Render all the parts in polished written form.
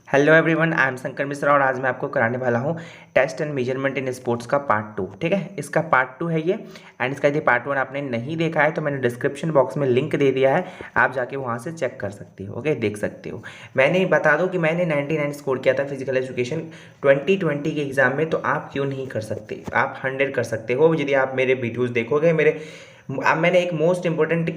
Hello everyone, I am Shankar Mishra और आज मैं आपको कराने वाला हूँ test and measurement in sports का पार्ट 2। ठीक है, इसका पार्ट 2 है ये। एंड इसका यदि पार्ट 1 आपने नहीं देखा है तो मैंने डिस्क्रिप्शन बॉक्स में लिंक दे दिया है, आप जाके वहाँ से चेक कर सकते हो। ओके, देख सकते हो। मैंने बता दूँ कि मैंने 99 स्कोर किया था फिजिकल एजुकेशन 2020 के एग्ज़ाम में, तो आप क्यों नहीं कर सकते? आप 100 कर सकते हो यदि आप मेरे वीडियोज़ देखोगे। अब मैंने एक मोस्ट इम्पोर्टेंट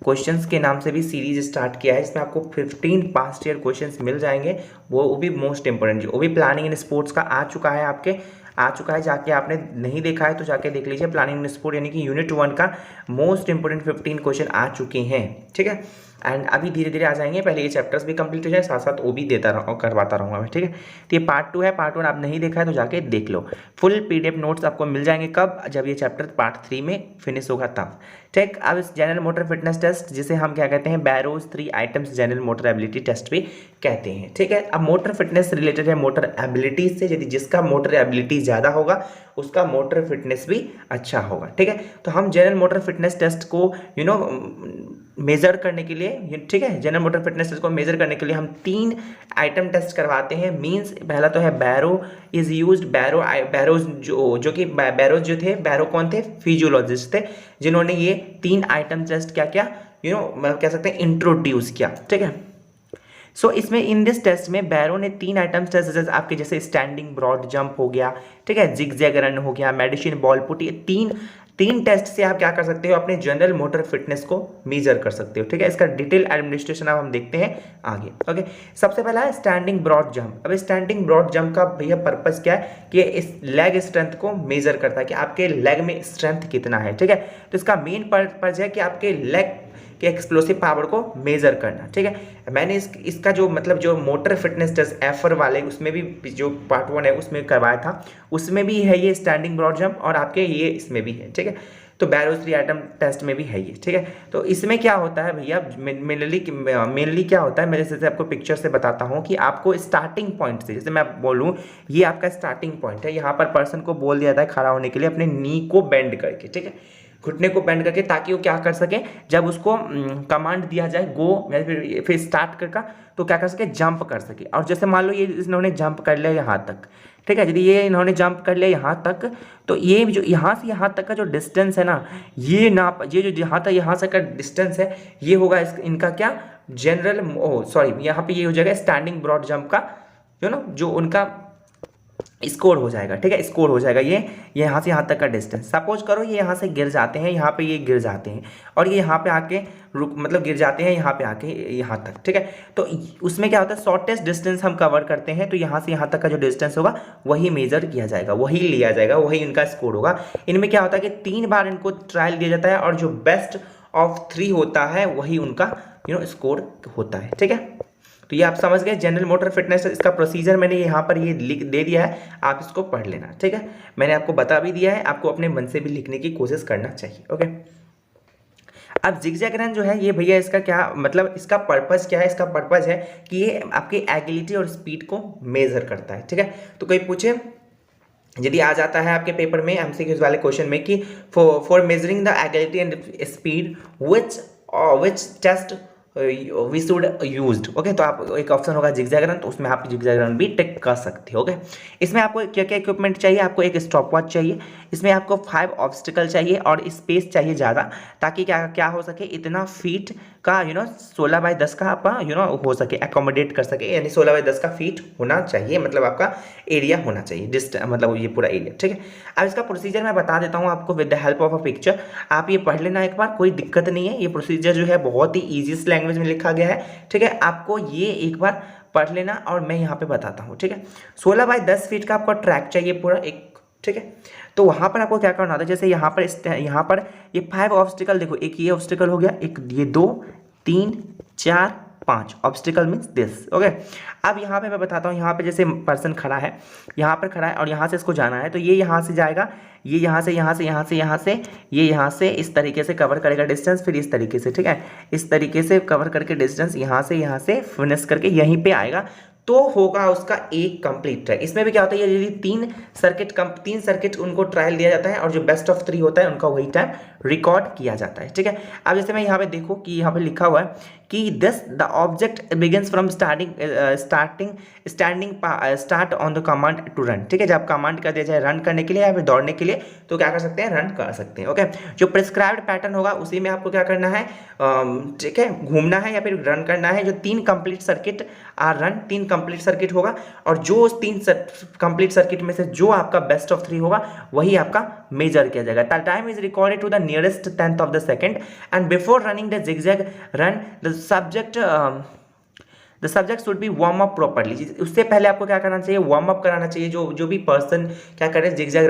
क्वेश्चंस के नाम से भी सीरीज स्टार्ट किया है, इसमें आपको 15 पास्ट ईयर क्वेश्चंस मिल जाएंगे। वो भी मोस्ट इंपॉर्टेंट, वो भी प्लानिंग इन स्पोर्ट्स का आ चुका है। जाके आपने नहीं देखा है तो जाके देख लीजिए। प्लानिंग इन स्पोर्ट यानी कि यूनिट 1 का मोस्ट इंपोर्टेंट 15 क्वेश्चन आ चुके हैं। ठीक है, एंड अभी धीरे धीरे आ जाएंगे। पहले ये चैप्टर्स भी कंप्लीट हो जाए, साथ साथ वो भी देता रहूँ, करवाता रहूँगा मैं। ठीक है, तो ये पार्ट 2 है। पार्ट 1 आप नहीं देखा है तो जाके देख लो। फुल PDF नोट्स आपको मिल जाएंगे कब? जब ये चैप्टर पार्ट 3 में फिनिश होगा तब। ठीक, अब इस जनरल मोटर फिटनेस टेस्ट, जिसे हम क्या कहते हैं, Barrow's 3 items general motor ability test भी कहते हैं। ठीक है, अब मोटर फिटनेस रिलेटेड है मोटर एबिलिटी से। यदि जिसका मोटर एबिलिटी ज़्यादा होगा उसका मोटर फिटनेस भी अच्छा होगा। ठीक है, तो हम जनरल मोटर फिटनेस टेस्ट को मेजर करने के लिए, ठीक है, जनरल मोटर फिटनेस टेस्ट को मेजर करने के लिए हम 3 आइटम टेस्ट करवाते हैं। मींस पहला तो है बैरो इज यूज्ड। बैरोज जो कि बैरोज जो थे, बैरो कौन थे? फिजियोलॉजिस्ट थे, जिन्होंने ये 3 आइटम टेस्ट क्या क्या कह सकते हैं इंट्रोड्यूस किया। ठीक है, सो इसमें इन दिस टेस्ट में बैरो ने 3 आइटम्स टेस्ट आपके जैसे स्टैंडिंग ब्रॉड जंप हो गया, ठीक है, जिग-जैग रन हो गया, मेडिसिन बॉल पुट, ये तीन टेस्ट से आप क्या कर सकते हो, अपने जनरल मोटर फिटनेस को मेजर कर सकते हो। ठीक है, इसका डिटेल एडमिनिस्ट्रेशन अब हम देखते हैं आगे। ओके, सबसे पहला है स्टैंडिंग ब्रॉड जंप। अब स्टैंडिंग ब्रॉड जंप का भैया पर्पस क्या है कि इस लेग स्ट्रेंथ को मेजर करता है कि आपके लेग में स्ट्रेंथ कितना है। ठीक है, तो इसका मेन पर्पस है कि आपके लेग के एक्सप्लोसिव पावर को मेजर करना। ठीक है, मैंने इसका जो मोटर फिटनेस टेस्ट एफर वाले, उसमें भी जो पार्ट 1 है उसमें करवाया था, उसमें भी है ये स्टैंडिंग ब्रॉड जंप, और आपके ये इसमें भी है। ठीक है, तो बैरोज 3 आइटम टेस्ट में भी है ये। ठीक है, तो इसमें क्या होता है भैया, मेनली क्या होता है, मैं जैसे आपको पिक्चर से बताता हूँ कि आपको स्टार्टिंग पॉइंट से, जैसे मैं बोलूँ ये आपका स्टार्टिंग पॉइंट है, यहाँ पर पर्सन को बोल दिया था खड़ा होने के लिए अपने नी को बेंड करके, ठीक है, घुटने को बेंड करके, ताकि वो क्या कर सके, जब उसको कमांड दिया जाए गो या फिर स्टार्ट करके, तो क्या कर सके, जंप कर सके। और जैसे मान लो ये इन्होंने जंप कर लिया यहाँ तक, ठीक है, यदि ये इन्होंने जंप कर लिया यहाँ तक, तो ये जो यहाँ से यहाँ तक का जो डिस्टेंस है ना, ये जो यहाँ से का डिस्टेंस है, ये होगा इनका क्या, जनरल यहाँ पे ये हो जाएगा स्टैंडिंग ब्रॉड जंप का जो उनका स्कोर हो जाएगा। ठीक है, स्कोर हो जाएगा ये यहाँ से यहाँ तक का डिस्टेंस। सपोज करो ये यहाँ से गिर जाते हैं, यहाँ पे ये गिर जाते हैं, और ये यहाँ पे आके गिर जाते हैं यहाँ पे आके यहाँ तक। ठीक है, तो उसमें क्या होता है, शॉर्टेस्ट डिस्टेंस हम कवर करते हैं, तो यहाँ से यहाँ तक का जो डिस्टेंस होगा वही मेजर किया जाएगा, वही लिया जाएगा, वही इनका स्कोर होगा। इनमें क्या होता है कि 3 बार इनको ट्रायल दिया जाता है, और जो बेस्ट ऑफ 3 होता है वही उनका स्कोर होता है। ठीक है, तो ये आप समझ गए जनरल मोटर फिटनेस। इसका प्रोसीजर मैंने यहाँ पर ये लिख दे दिया है, आप इसको पढ़ लेना। ठीक है, मैंने आपको बता भी दिया है, आपको अपने मन से भी लिखने की कोशिश करना चाहिए। ओके, अब जिग-जैग रन जो है ये भैया, इसका क्या मतलब, इसका पर्पस क्या है? इसका पर्पस है कि ये आपकी एगिलिटी और स्पीड को मेजर करता है। ठीक है, तो कोई पूछे, यदि आ जाता है आपके पेपर में MCQs वाले क्वेश्चन में कि for measuring the agility and speed which test we should used. Okay, तो आप एक ऑप्शन होगा जिग-जैग रन, तो उसमें आप जिग-जैग रन भी टिक कर सकते हो। ओके, इसमें आपको क्या क्या इक्विपमेंट चाहिए? आपको एक स्टॉप वॉच चाहिए, इसमें आपको 5 ऑब्स्टिकल चाहिए, और स्पेस चाहिए ज़्यादा, ताकि क्या हो सके, इतना फीट का 16 बाई 10 का आपका हो सके, एकोमोडेट कर सके, यानी 16 बाई 10 का फीट होना चाहिए, मतलब आपका एरिया होना चाहिए, मतलब ये पूरा एरिया। ठीक है, अब इसका प्रोसीजर मैं बता देता हूँ आपको with the help of a picture. आप ये पढ़ लेना एक बार, कोई दिक्कत नहीं है। ये प्रोसीजर जो है बहुत ही ईजीएस्ट लैंग्वेज में लिखा गया है। ठीक है, आपको ये एक बार पढ़ लेना, और मैं यहाँ पे बताता हूँ। ठीक है, 16 बाई 10 फीट का आपको ट्रैक चाहिए पूरा एक। ठीक है, तो वहाँ पर आपको क्या करना होता है, जैसे यहाँ पर ये 5 ऑब्स्टिकल, देखो, एक ये ऑब्स्टिकल हो गया, एक ये 2 3 4 5 ऑब्स्टिकल मीन्स दिस। ओके, अब यहाँ पे मैं बताता हूँ, यहाँ पे जैसे पर्सन खड़ा है, यहाँ पर खड़ा है, और यहाँ से इसको जाना है, तो ये यहाँ से जाएगा, ये यहाँ से ये यहाँ से इस तरीके से कवर करेगा डिस्टेंस, फिर इस तरीके से, ठीक है, इस तरीके से कवर करके डिस्टेंस यहाँ से फिनिश करके यहीं पे आएगा, तो होगा उसका एक कंप्लीट ट्रैक। इसमें भी क्या होता है, यदि 3 सर्किट उनको ट्रायल दिया जाता है, और जो बेस्ट ऑफ 3 होता है उनका वही टाइम रिकॉर्ड किया जाता है। ठीक है, अब जैसे मैं यहाँ पे देखो कि यहाँ पे लिखा हुआ है कि this the object begins from start on the command to run. ठीक है, जब कमांड कर दिया जाए रन करने के लिए या फिर दौड़ने के लिए तो क्या कर सकते हैं, रन कर सकते हैं। ओके, जो प्रिस्क्राइब्ड पैटर्न होगा उसी में आपको क्या करना है, ठीक है, घूमना है या फिर रन करना है। जो 3 complete circuit are run, 3 complete circuit होगा और जो उस 3 कंप्लीट सर्किट में से जो आपका बेस्ट ऑफ 3 होगा वही आपका मेजर किया जाएगा। The time is recorded to the nearest 10th of the second and before running the zigzag run the subject should be warm up properly. उससे पहले आपको क्या करना चाहिए, वार्म अप कराना चाहिए। जो भी पर्सन क्या कर रहे हैं, जिगजैग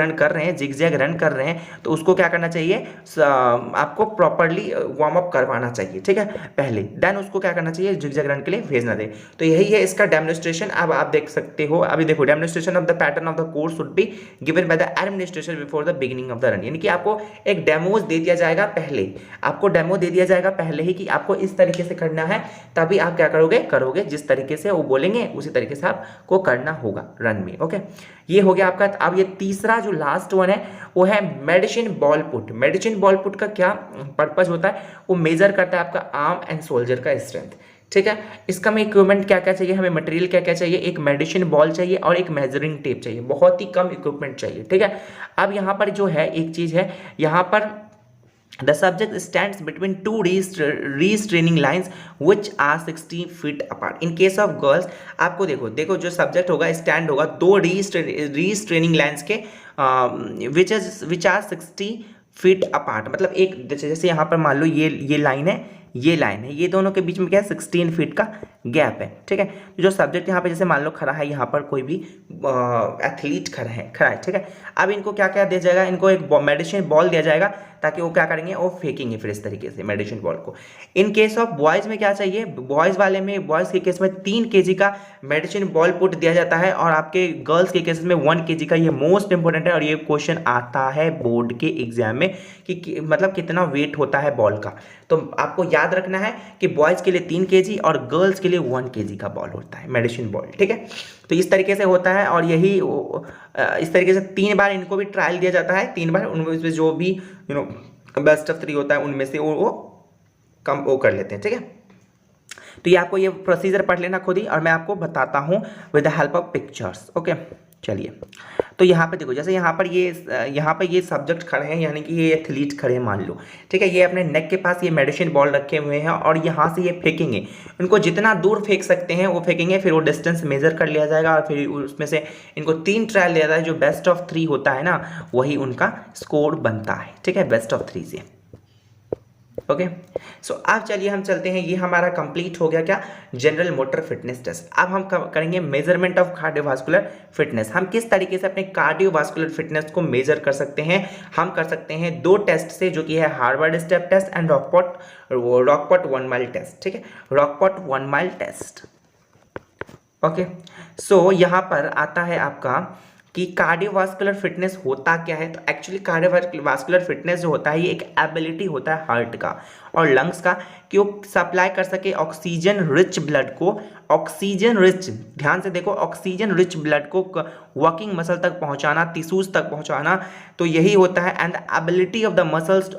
रन कर रहे हैं तो उसको क्या करना चाहिए, आपको प्रॉपरली वार्म अप करवाना चाहिए। ठीक है, पहले देन उसको क्या करना चाहिए, जिगजैग रन के लिए भेजना दे। तो यही है इसका डेमोन्स्ट्रेशन। अब आप देख सकते हो, अभी देखो, demonstration of the pattern of the course should be given by the administration before the beginning of the run. यानी कि आपको एक डेमोज दे दिया जाएगा पहले, आपको डेमो दे दिया जाएगा पहले ही कि आपको इस तरीके से करना है, तभी आप क्या करोगे जिस तरीके से वो बोलेंगे उसी तरीके से आपको करना होगा रन में। ओके, ये हो गया आपका। अब ये तीसरा जो लास्ट वन है वो है medicine ball put. Medicine ball put का क्या पर्पज होता है, वो मेजर करता है आपका आर्म एंड सोल्जर का स्ट्रेंथ। ठीक है, इसका में इक्विपमेंट क्या क्या चाहिए, हमें मटेरियल क्या क्या चाहिए, एक मेडिसिन बॉल चाहिए और एक मेजरिंग टेप चाहिए, बहुत ही कम इक्विपमेंट चाहिए। ठीक है, अब यहाँ पर जो है एक चीज है, यहाँ पर the subject stands between two restraining lines which are 60 feet apart. In case of girls, आपको देखो जो सब्जेक्ट होगा स्टैंड होगा 2 restraining lines के which are 60 feet apart। मतलब एक जैसे यहाँ पर मान लो ये लाइन है, ये दोनों के बीच में क्या है, 16 फीट का गैप है। ठीक है, जो सब्जेक्ट यहाँ पे जैसे मान लो खड़ा है, यहाँ पर कोई भी एथलीट खड़ा है। ठीक है, अब इनको क्या क्या दिया जाएगा, इनको एक मेडिसिन बॉल दिया जाएगा ताकि वो क्या करेंगे, वो फेंकेंगे फिर इस तरीके से मेडिसिन बॉल को। इन केस ऑफ बॉयज़ में क्या चाहिए, बॉयज़ के केस में 3 kg का मेडिसिन बॉल पुट दिया जाता है और आपके गर्ल्स के केस में 1 kg का। ये मोस्ट इंपॉर्टेंट है और ये क्वेश्चन आता है बोर्ड के एग्जाम में कि मतलब कितना वेट होता है बॉल का। तो आपको याद रखना है कि बॉयज़ के लिए 3 kg और गर्ल्स के लिए 1 kg का बॉल होता है, मेडिसिन बॉल। ठीक है, तो इस तरीके से होता है और यही इस तरीके से 3 बार इनको भी ट्रायल दिया जाता है। 3 बार उनमें जो भी बेस्ट ऑफ 3 होता है उनमें से वो कम वो कर लेते हैं। ठीक है, तो ये आपको ये प्रोसीजर पढ़ लेना खुद ही और मैं आपको बताता हूँ with the help of pictures. Okay, चलिए, तो यहाँ पे देखो, जैसे यहाँ पर ये सब्जेक्ट खड़े हैं, यानी कि ये एथलीट खड़े हैं मान लो। ठीक है, ये अपने नेक के पास ये मेडिसिन बॉल रखे हुए हैं और यहाँ से ये फेंकेंगे। उनको जितना दूर फेंक सकते हैं वो फेंकेंगे, फिर वो डिस्टेंस मेजर कर लिया जाएगा और फिर उसमें से इनको 3 ट्रायल दिया जाता है। जो बेस्ट ऑफ 3 होता है ना, वही उनका स्कोर बनता है। ठीक है, बेस्ट ऑफ 3 से। ओके, सो अब चलिए हम चलते हैं, ये हमारा कंप्लीट हो गया क्या, जनरल मोटर फिटनेस टेस्ट। अब हम करेंगे मेजरमेंट ऑफ कार्डियोवास्कुलर फिटनेस। हम किस तरीके से अपने कार्डियोवास्कुलर फिटनेस को मेजर कर सकते हैं, हम कर सकते हैं 2 टेस्ट से, जो कि है Harvard step test and Rockport 1 mile test. ठीक है, Rockport 1 mile test. Okay, so यहाँ पर आता है आपका कि कार्डियोवास्कुलर फिटनेस होता क्या है। तो एक्चुअली कार्डियोवास्कुलर फिटनेस जो होता है ये एक एबिलिटी होता है हार्ट का और लंग्स का कि वो सप्लाई कर सके ऑक्सीजन रिच ब्लड को, ऑक्सीजन रिच, ध्यान से देखो, ऑक्सीजन रिच ब्लड को वर्किंग मसल तक पहुंचाना, टिश्यूज तक पहुंचाना। तो यही होता है and ability of the muscles,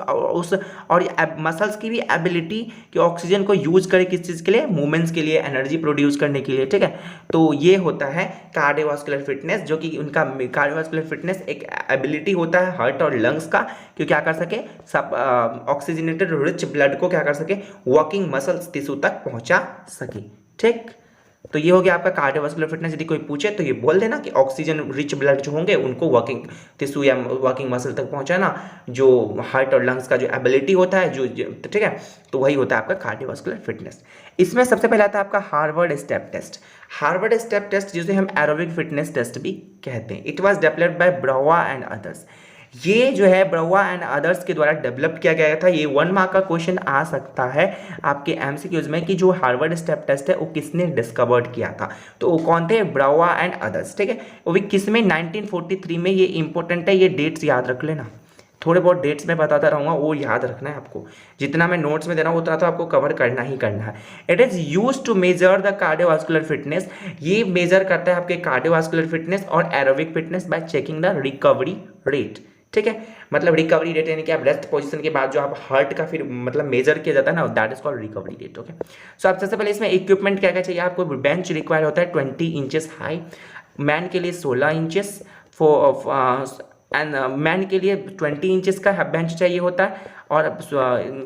और मसल्स की भी एबिलिटी कि ऑक्सीजन को यूज करे किस चीज़ के लिए, मूवमेंट्स के लिए, एनर्जी प्रोड्यूस करने के लिए। ठीक है, तो ये होता है कार्डियोवास्कुलर फिटनेस, जो कि उनका कार्डियोवास्कुलर फिटनेस एक एबिलिटी होता है हार्ट और लंग्स का कि क्या कर सके, सब ऑक्सीजनेटेड रिच ब्लड को क्या कर सके, वर्किंग मसल्स टिश्यू तक पहुंचा सके। ठीक, तो ये हो गया आपका कार्डियोवास्कुलर फिटनेस। यदि कोई पूछे तो ये बोल देना कि ऑक्सीजन रिच ब्लड जो होंगे उनको वर्किंग टिश्यू या वर्किंग मसल तक पहुंचाना, जो हार्ट और लंग्स का जो एबिलिटी होता है, जो ठीक है, तो वही होता है आपका कार्डियोवास्कुलर फिटनेस। इसमें सबसे पहले आता है आपका Harvard step test. Harvard step test जिसे हम एरोबिक फिटनेस टेस्ट भी कहते हैं। It was developed by Brouha and others. ये जो है ब्रावा एंड अदर्स के द्वारा डेवलप किया गया था। ये 1 मार्क का क्वेश्चन आ सकता है आपके एमसीक्यूज में कि जो हार्वर्ड स्टेप टेस्ट है वो किसने डिस्कवर्ड किया था। तो वो कौन थे, ब्रावा एंड अदर्स। ठीक है, वो भी किस में, 1943 में। ये इंपॉर्टेंट है, ये डेट्स याद रख लेना। थोड़े बहुत डेट्स में बताता रहूँगा, वो याद रखना है आपको। जितना मैं नोट्स में दे रहा हूँ उतना तो आपको कवर करना ही करना है। It is use to measure the cardiovascular fitness. ये मेजर करता है आपके कार्डियोवास्कुलर फिटनेस और aerobic fitness by checking the recovery rate. ठीक है, मतलब रिकवरी रेट यानी कि आप रेस्ट पोजीशन के बाद जो आप हार्ट का फिर मतलब मेजर किया जाता है ना, that is called recovery rate. Okay, so आप सबसे पहले इसमें इक्विपमेंट क्या क्या चाहिए आपको। बेंच रिक्वायर होता है 20 इंचेस हाई, मैन के लिए 16 इंचेस एंड मैन के लिए 20 इंचेस का बेंच चाहिए होता है, और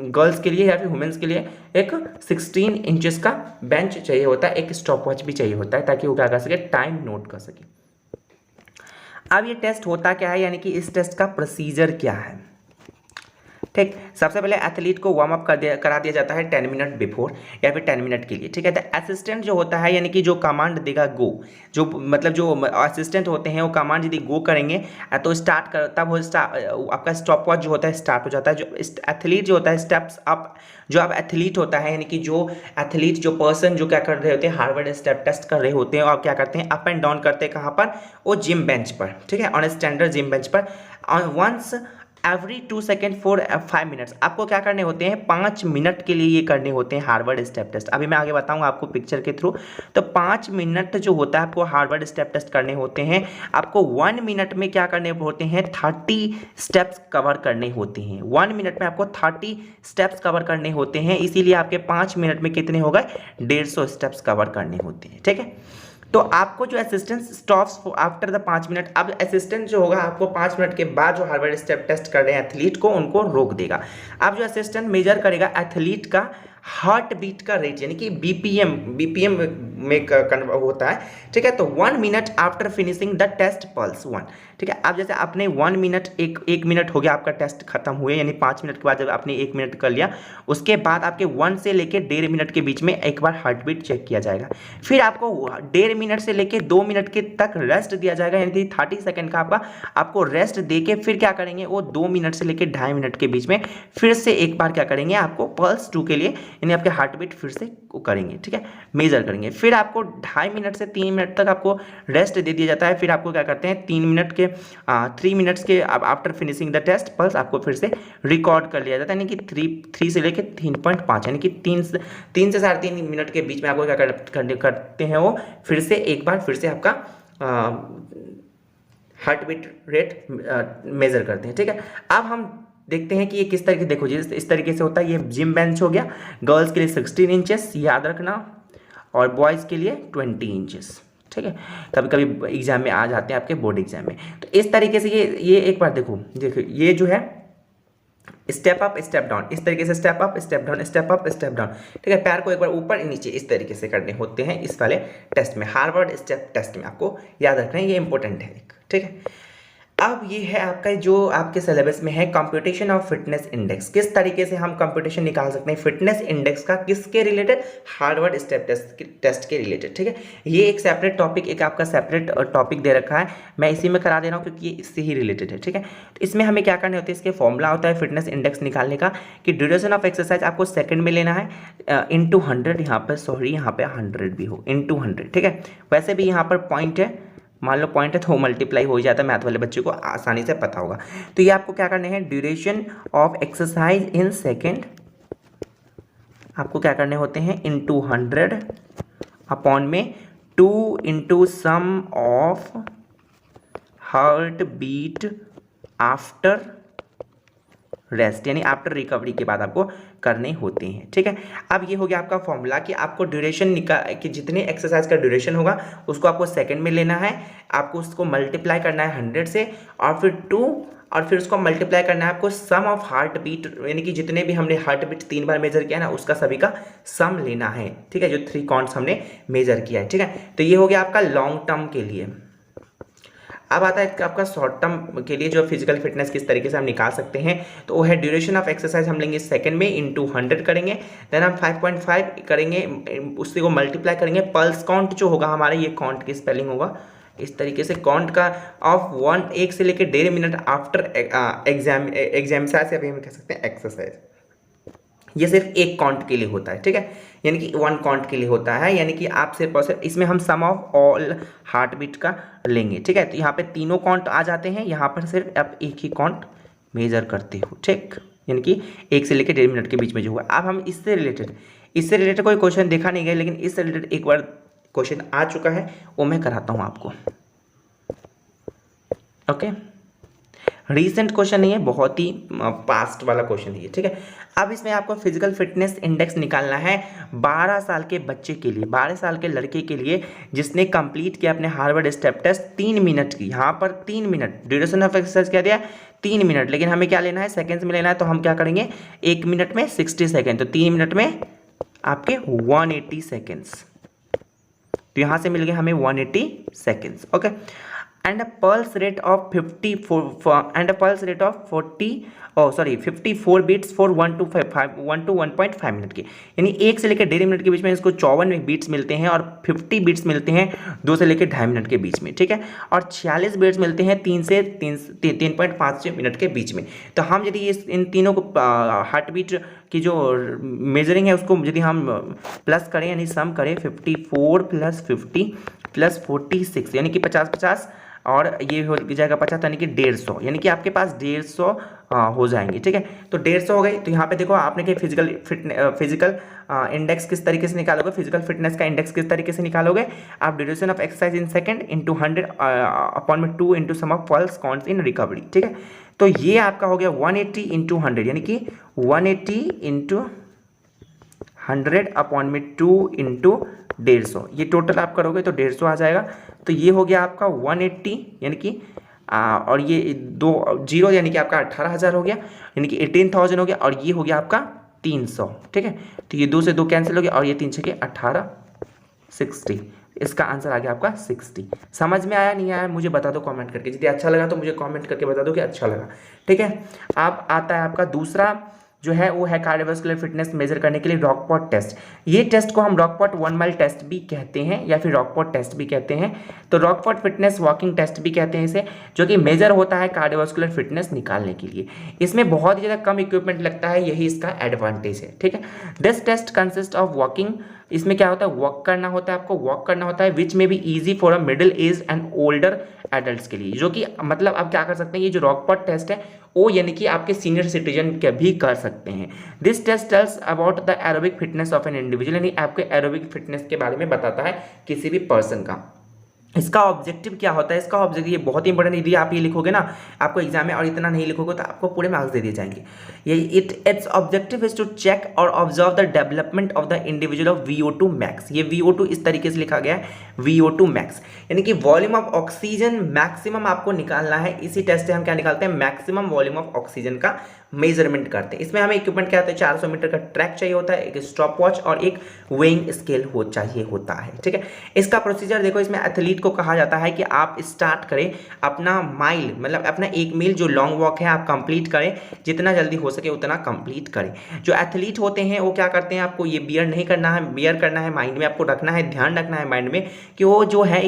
गर्ल्स के लिए या फिर वुमेन्स के लिए एक 16 इंचेस का बेंच चाहिए होता है। एक स्टॉप वॉच भी चाहिए होता है ताकि वो क्या कर सके, टाइम नोट कर सके। अब ये टेस्ट होता क्या है, यानी कि इस टेस्ट का प्रोसीजर क्या है। ठीक, सबसे पहले एथलीट को वार्म अप करा दिया जाता है 10 मिनट बिफोर या फिर 10 मिनट के लिए। ठीक है, तो असिस्टेंट जो होता है यानी कि जो कमांड देगा गो, जो मतलब जो असिस्टेंट होते हैं वो कमांड यदि गो करेंगे तो स्टार्ट कर, तब वो आपका स्टॉप वॉच जो होता है स्टार्ट हो जाता है। जो एथलीट जो होता है स्टेप्स अप, जो आप एथलीट होता है यानी कि जो एथलीट जो पर्सन जो क्या कर रहे होते हैं, हार्वर्ड स्टेप टेस्ट कर रहे होते हैं और क्या करते हैं, अप एंड डाउन करते हैं। कहाँ पर, वो जिम बेंच पर। ठीक है, ऑन स्टैंडर्ड जिम बेंच पर once every 2 second for 5 minutes. आपको क्या करने होते हैं, 5 मिनट के लिए ये करने होते हैं हार्वर्ड स्टेप टेस्ट। अभी मैं आगे बताऊंगा आपको पिक्चर के थ्रू। तो 5 मिनट जो होता है आपको हार्वर्ड स्टेप टेस्ट करने होते हैं। आपको 1 मिनट में क्या करने होते हैं, 30 स्टेप्स कवर करने होते हैं। 1 मिनट में आपको 30 स्टेप्स कवर करने होते हैं, इसीलिए आपके 5 मिनट में कितने हो गए, 150 स्टेप्स कवर करने होते हैं। ठीक है, तो आपको जो assistant stops after the 5 minute. अब असिस्टेंट जो होगा आपको 5 मिनट के बाद जो हार्वर्ड स्टेप टेस्ट कर रहे हैं एथलीट को, उनको रोक देगा। अब जो असिस्टेंट मेजर करेगा एथलीट का हार्ट बीट का रेट, यानी कि बीपीएम में होता है। ठीक है, तो 1 minute after finishing the test pulse 1। ठीक है, अब जैसे आपने 1 मिनट एक मिनट हो गया आपका टेस्ट खत्म हुए, यानी 5 मिनट के बाद जब आपने 1 मिनट कर लिया, उसके बाद आपके 1 से लेके 1.5 मिनट के बीच में एक बार हार्ट बीट चेक किया जाएगा। फिर आपको 1.5 मिनट से लेके 2 मिनट के तक रेस्ट दिया जाएगा, यानी कि 30 सेकेंड का आपको रेस्ट दे के फिर क्या करेंगे, वो 2 मिनट से लेके 2.5 मिनट के बीच में फिर से एक बार क्या करेंगे, आपको पल्स 2 के लिए यानी आपके हार्ट बीट फिर से करेंगे। ठीक है, मेजर करेंगे। फिर आपको 2.5 मिनट से 3 मिनट तक आपको रेस्ट दे दिया जाता है। फिर आपको क्या करते हैं, 3 मिनट्स के after finishing the test pulse आपको फिर से रिकॉर्ड कर लिया जाता है, यानी कि 3 से लेके 3.5 यानी कि 3 से 3.5 मिनट के बीच में आपको क्या करते हैं, वो फिर से एक बार फिर से आपका हार्ट बीट रेट मेजर करते हैं। ठीक है, अब हम देखते हैं कि ये किस तरीके, देखो जी इस तरीके से होता है। ये जिम बेंच हो गया, गर्ल्स के लिए 16 इंचेस याद रखना, और बॉयज़ के लिए 20 इंचेस। ठीक है, कभी कभी एग्जाम में आ जाते हैं आपके बोर्ड एग्जाम में। तो इस तरीके से ये एक बार देखो ये जो है स्टेप अप स्टेप डाउन, इस तरीके से step up step down step up step down. ठीक है, पैर को एक बार ऊपर नीचे इस तरीके से करने होते हैं इस वाले टेस्ट में, हार्वर्ड स्टेप टेस्ट में। आपको याद रखना है, ये इंपॉर्टेंट है एक। ठीक है, अब ये है आपका जो आपके सिलेबस में है कंप्यूटेशन ऑफ फिटनेस इंडेक्स। किस तरीके से हम कंप्यूटेशन निकाल सकते हैं फिटनेस इंडेक्स का, किसके रिलेटेड, हार्वर्ड स्टेप टेस्ट के रिलेटेड। ठीक है, ये एक सेपरेट टॉपिक, एक आपका सेपरेट टॉपिक दे रखा है, मैं इसी में करा दे रहा हूँ क्योंकि ये इससे ही रिलेटेड है। ठीक है, तो इसमें हमें क्या करने होते हैं, इसके फॉर्मूला होता है फिटनेस इंडेक्स निकालने का कि ड्यूरेशन ऑफ एक्सरसाइज आपको सेकंड में लेना है इंटू 100, यहाँ पर सॉरी यहाँ पे 100 भी हो इंटू 100। ठीक है, वैसे भी यहाँ पर पॉइंट है, मान लो पॉइंट है तो मल्टीप्लाई हो जाता है, मैथ वाले बच्चे को आसानी से पता होगा। तो ये आपको क्या करने हैं, duration of exercise in second आपको क्या करने होते हैं, इंटू 100 अपॉन में 2 into sum of heart beat after rest, यानी आफ्टर रिकवरी के बाद आपको करने होते हैं। ठीक है, अब ये हो गया आपका फॉर्मूला कि आपको ड्यूरेशन कि जितने एक्सरसाइज का ड्यूरेशन होगा उसको आपको सेकंड में लेना है, आपको उसको मल्टीप्लाई करना है 100 से, और फिर 2 और फिर उसको मल्टीप्लाई करना है आपको सम ऑफ हार्ट बीट, यानी कि जितने भी हमने हार्ट बीट 3 बार मेजर किया ना उसका सभी का सम लेना है। ठीक है, जो 3 काउंट्स हमने मेजर किया है। ठीक है, तो ये हो गया आपका लॉन्ग टर्म के लिए। अब आता है आपका शॉर्ट टर्म के लिए जो फिजिकल फिटनेस किस तरीके से हम निकाल सकते हैं, तो वो है ड्यूरेशन ऑफ एक्सरसाइज हम लेंगे सेकंड में इंटू 100 करेंगे, देन हम 5.5 करेंगे, उससे को मल्टीप्लाई करेंगे। पल्स काउंट जो होगा हमारे, ये काउंट की स्पेलिंग होगा इस तरीके से, काउंट का ऑफ 1 से लेकर 1.5 मिनट आफ्टर एग्जामिसाइज या फिर हम कह सकते हैं एक्सरसाइज। ये सिर्फ एक काउंट के लिए होता है। ठीक है, यानी कि 1 काउंट के लिए होता है, यानी कि आप सिर्फ और सिर्फ इसमें हम सम ऑफ ऑल हार्ट बीट का लेंगे। ठीक है, तो यहाँ पे तीनों काउंट आ जाते हैं, यहाँ पर सिर्फ आप एक ही काउंट मेजर करते हो। ठीक, यानी कि 1 से लेकर 1.5 मिनट के बीच में जो हुआ। अब हम इससे रिलेटेड कोई क्वेश्चन देखा नहीं गया, लेकिन इससे रिलेटेड एक बार क्वेश्चन आ चुका है, वो मैं कराता हूँ आपको। ओके, रीसेंट क्वेश्चन नहीं है, बहुत ही पास्ट वाला क्वेश्चन है, ठीक है। अब इसमें आपको फिजिकल फिटनेस इंडेक्स निकालना है 12 साल के बच्चे के लिए, 12 साल के लड़के के लिए जिसने कंप्लीट किया अपने हार्वर्ड स्टेप टेस्ट 3 मिनट की। यहाँ पर 3 मिनट ड्यूरेशन ऑफ एक्सरसाइज क्या दिया, 3 मिनट, लेकिन हमें क्या लेना है, सेकेंड्स में लेना है, तो हम क्या करेंगे 1 मिनट में 60 सेकेंड, तो 3 मिनट में आपके 180 सेकेंड्स, तो यहाँ से मिल गया हमें 180 seconds, okay. And a pulse rate of 54 beats for 1 to 1.5 minute की, यानी 1 से लेकर 1.5 मिनट के बीच में इसको 54 बीट्स मिलते हैं, और 50 बीट्स मिलते हैं 2 से लेकर 2.5 मिनट के बीच में, ठीक है, और 46 बीट्स मिलते हैं 3 से 3.5 मिनट के बीच में। तो हम यदि इन तीनों को हार्ट बीट की जो मेजरिंग है उसको यदि हम प्लस करें यानी सम करें, 54 + 50 + 46 यानी कि 50-50, और ये हो जाएगा 50 यानी कि 150, यानी कि आपके पास 150 हो जाएंगे, ठीक है। तो 150 हो गई। तो यहाँ पे देखो आपने कि फिजिकल इंडेक्स किस तरीके से निकालोगे, फिजिकल फिटनेस का इंडेक्स किस तरीके से निकालोगे आप, duration of exercise in second into 100/2 into sum of falls counts in recovery, ठीक है। तो ये आपका हो गया 180 × 100, यानी कि 180 × 100/2 इंटू 150, ये टोटल आप करोगे तो 150 आ जाएगा। तो ये हो गया आपका 180, यानी कि और ये 2 0 यानी कि आपका 18,000 हो गया, यानी कि 18,000 हो गया, और ये हो गया आपका 300, ठीक है। तो ये 2 से 2 कैंसिल हो गया, और ये 3 6 18 60, इसका आंसर आ गया आपका 60। समझ में आया नहीं आया मुझे बता दो कमेंट करके, यदि अच्छा लगा तो मुझे कमेंट करके बता दो कि अच्छा लगा, ठीक है। अब आता है आपका दूसरा जो है वो है कार्डियोवास्कुलर फिटनेस मेजर करने के लिए रॉकपॉट टेस्ट। ये टेस्ट को हम रॉकपॉट 1 माइल टेस्ट भी कहते हैं या फिर रॉकपॉट टेस्ट भी कहते हैं। तो रॉकपॉट फिटनेस वॉकिंग टेस्ट भी कहते हैं इसे, जो कि मेजर होता है कार्डियोवास्कुलर फिटनेस निकालने के लिए। इसमें बहुत ही ज़्यादा कम इक्विपमेंट लगता है, यही इसका एडवांटेज है, ठीक है। This test consist of walking, इसमें क्या होता है वॉक करना होता है, आपको वॉक करना होता है, विच में be easy for a middle age and older adults के लिए, जो कि मतलब आप क्या कर सकते हैं, ये जो रॉकपॉट टेस्ट है वो यानी कि आपके सीनियर सिटीजन के भी कर सकते हैं। This test tells about the aerobic fitness of an individual, यानी आपके एरोबिक फिटनेस के बारे में बताता है किसी भी पर्सन का। इसका ऑब्जेक्टिव क्या होता है, इसका ऑब्जेक्टिव ये बहुत ही इंपॉर्टेंट, यदि आप ये लिखोगे ना आपको एग्जाम में और इतना नहीं लिखोगे तो आपको पूरे मार्क्स दे दिए जाएंगे। ये it's objective is to check और observe the development of the individual of VO2 max. ये VO2 इस तरीके से लिखा गया है VO2 मैक्स, यानी कि वॉल्यूम ऑफ ऑक्सीजन मैक्सिमम आपको निकालना है। इसी टेस्ट से हम क्या निकालते हैं, मैक्सिमम वॉल्यूम ऑफ ऑक्सीजन का मेजरमेंट करते हैं। इसमें हमें इक्विपमेंट क्या होता है, 400 मीटर का ट्रैक चाहिए होता है, एक स्टॉप वॉच और एक वेइंग स्केल चाहिए होता है, ठीक है। इसका प्रोसीजर देखो, इसमें एथलीट को कहा जाता है कि आप स्टार्ट करें अपना माइल, मतलब अपना 1 मील जो लॉन्ग वॉक है आप कंप्लीट करें, जितना जल्दी हो सके उतना कंप्लीट करें। जो एथलीट होते हैं वो क्या करते हैं, आपको ये बियर नहीं करना है, बियर करना है माइंड में, आपको रखना है, ध्यान रखना है माइंड में कि वो जो है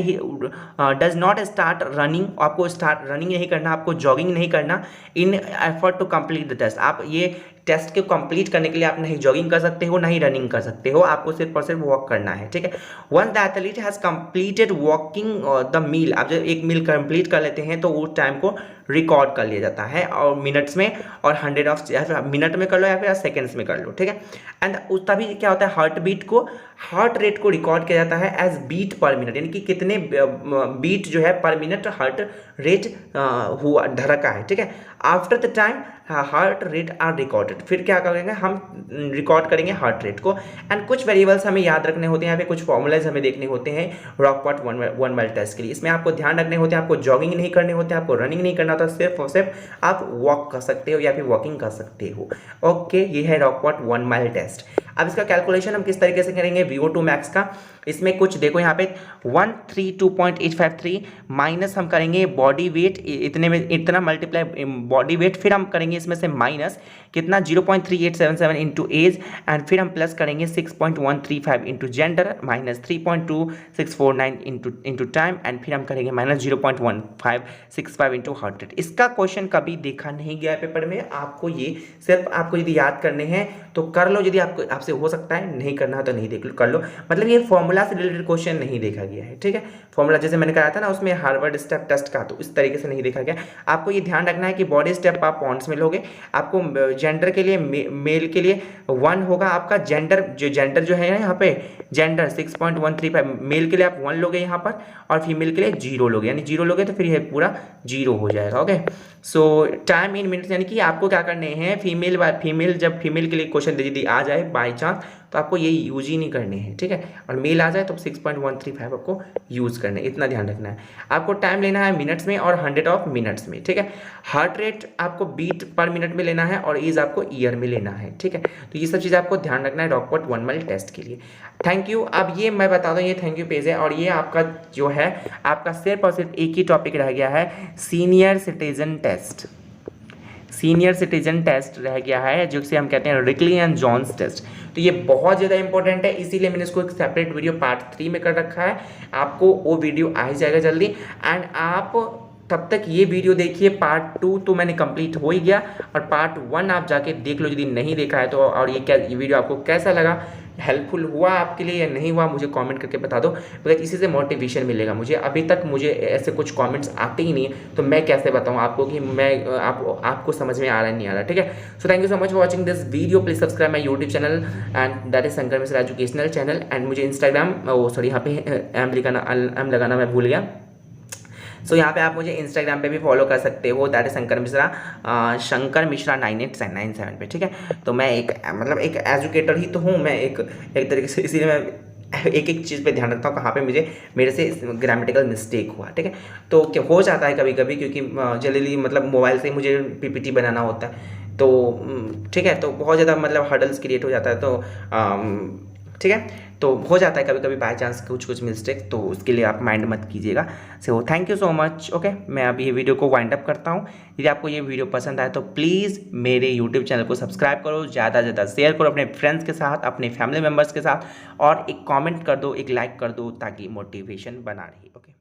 डज नॉट स्टार्ट रनिंग, आपको स्टार्ट रनिंग नहीं करना, आपको जॉगिंग नहीं करना in effort to complete the test. आप ये टेस्ट को कंप्लीट करने के लिए आप नहीं जॉगिंग कर सकते हो, नहीं रनिंग कर सकते हो, आपको सिर्फ और सिर्फ वॉक करना है, ठीक है। Once the athlete has completed walking the mile, आप जब 1 मील कंप्लीट कर लेते हैं तो उस टाइम को रिकॉर्ड कर लिया जाता है, और मिनट्स में, और 100 ऑफ मिनट में कर लो या फिर सेकेंड्स में कर लो, ठीक है। एंड तभी क्या होता है, हार्ट रेट को रिकॉर्ड किया जाता है एज बीट पर मिनट, यानी कि कितने बीट जो है पर मिनट हार्ट रेट हुआ धड़का है, ठीक है। After the time heart rate are recorded, फिर क्या करेंगे हम रिकॉर्ड करेंगे हार्ट रेट को। एंड कुछ वेरिएबल्स हमें याद रखने होते हैं, यहाँ पे कुछ फॉर्मूलाज हमें देखने होते हैं रॉकपॉट 1 माइल टेस्ट के लिए। इसमें आपको ध्यान रखने होते हैं, आपको जॉगिंग नहीं करने होते, आपको रनिंग नहीं करना होता, सिर्फ और सिर्फ आप वॉक कर सकते हो या फिर वॉकिंग कर सकते हो, ओके। ये है रॉकपॉट 1 माइल टेस्ट। अब इसका कैलकुलेशन हम किस तरीके से करेंगे VO2 मैक्स का, इसमें कुछ देखो यहाँ पे 132.853 माइनस हम करेंगे बॉडी वेट, इतने में इतना मल्टीप्लाई बॉडी वेट, फिर हम करेंगे इसमें से माइनस कितना 0.3877 इंटू एज, एंड फिर हम प्लस करेंगे 6.135 into gender, minus 3.2649 into time, and फिर हम करेंगे माइनस 0.1565 इंटू हार्ट रेट। इसका क्वेश्चन कभी देखा नहीं गया है पेपर में, आपको ये सिर्फ आपको यदि याद करने हैं तो कर लो, यदि आपको आप से हो सकता है, नहीं करना है तो नहीं देख लो, कर लो। मतलब ये फॉर्मूला से रिलेटेड क्वेश्चन नहीं देखा गया है, ठीक है। फॉर्मूला जैसे मैंने कहा था ना उसमें हार्वर्ड स्टेप टेस्ट का, तो इस तरीके से नहीं देखा गया। आपको ये ध्यान रखना है कि बॉडी स्टेप आप पॉइंट्स में लोगे। आपको जेंडर के लिए, मेल के लिए 1 होगा आपका जेंडर, जो है यहाँ पे जेंडर 6.135, मेल के लिए आप 1 लोगे यहाँ पर, और फीमेल के लिए 0 लोगे, यानी 0 लोगे तो फिर ये पूरा 0 हो जाएगा। Okay, so time in minutes, यानी कि आपको क्या करने हैं, फीमेल जब फीमेल के लिए क्वेश्चन यदि आ जाए बाई चांस, तो आपको ये यूज ही नहीं करने हैं, ठीक है। और मेल आ जाए तो 6.135 आपको यूज़ करना है, इतना ध्यान रखना है। आपको टाइम लेना है मिनट्स में और 100 ऑफ मिनट्स में, ठीक है। हार्ट रेट आपको बीट पर मिनट में लेना है और एज आपको ईयर में लेना है, ठीक है। तो ये सब चीज़ आपको ध्यान रखना है डॉकपॉट 1 माइल टेस्ट के लिए। Thank you. अब ये मैं बता दूं, ये थैंक यू पेज है, और ये आपका जो है आपका सिर्फ और सिर्फ एक ही टॉपिक रह गया है, senior citizen test. Senior citizen test रह गया है, जिसे हम कहते हैं रिकली एंड जॉन्स टेस्ट। तो ये बहुत ज़्यादा इंपॉर्टेंट है, इसीलिए मैंने इसको एक सेपरेट वीडियो पार्ट 3 में कर रखा है। आपको वो वीडियो आ ही जाएगा जल्दी, एंड आप तब तक ये वीडियो देखिए। पार्ट 2 तो मैंने कंप्लीट हो ही गया, और पार्ट 1 आप जाके देख लो यदि नहीं देखा है तो। और ये वीडियो आपको कैसा लगा, हेल्पफुल हुआ आपके लिए या नहीं हुआ, मुझे कमेंट करके बता दो, बिकॉज इसी से मोटिवेशन मिलेगा मुझे। अभी तक मुझे ऐसे कुछ कमेंट्स आते ही नहीं, तो मैं कैसे बताऊं आपको कि मैं आपको समझ में आ रहा है नहीं आ रहा, ठीक है। So thank you so much for watching this video. Please subscribe my YouTube channel, and that is Shankar Mishra educational channel. And मुझे इंस्टाग्राम, सॉरी यहाँ पे एम लगाना मैं भूल गया। सो यहाँ पे आप मुझे इंस्टाग्राम पे भी फॉलो कर सकते हो, दैट इज शंकर मिश्रा, शंकर मिश्रा 9897 पे, ठीक है। तो मैं एक एक एजुकेटर ही तो हूँ मैं, एक तरीके से, इसीलिए मैं एक चीज़ पे ध्यान रखता हूँ कहाँ पे मेरे से ग्रामेटिकल मिस्टेक हुआ, ठीक है। तो क्या हो जाता है कभी कभी, क्योंकि जल्दी मोबाइल से मुझे पीपीटी बनाना होता है, तो ठीक है, तो बहुत ज़्यादा हर्डल्स क्रिएट हो जाता है, तो ठीक है। तो हो जाता है कभी कभी बाय चांस कुछ मिस्टेक, तो उसके लिए आप माइंड मत कीजिएगा। So thank you so much. Okay, मैं अभी ये वीडियो को वाइंड अप करता हूँ। यदि आपको ये वीडियो पसंद आए तो प्लीज़ मेरे यूट्यूब चैनल को सब्सक्राइब करो, ज़्यादा से ज़्यादा शेयर करो अपने फ्रेंड्स के साथ, अपने फैमिली मेम्बर्स के साथ, और एक कॉमेंट कर दो, एक लाइक कर दो, ताकि मोटिवेशन बना रही। ओके।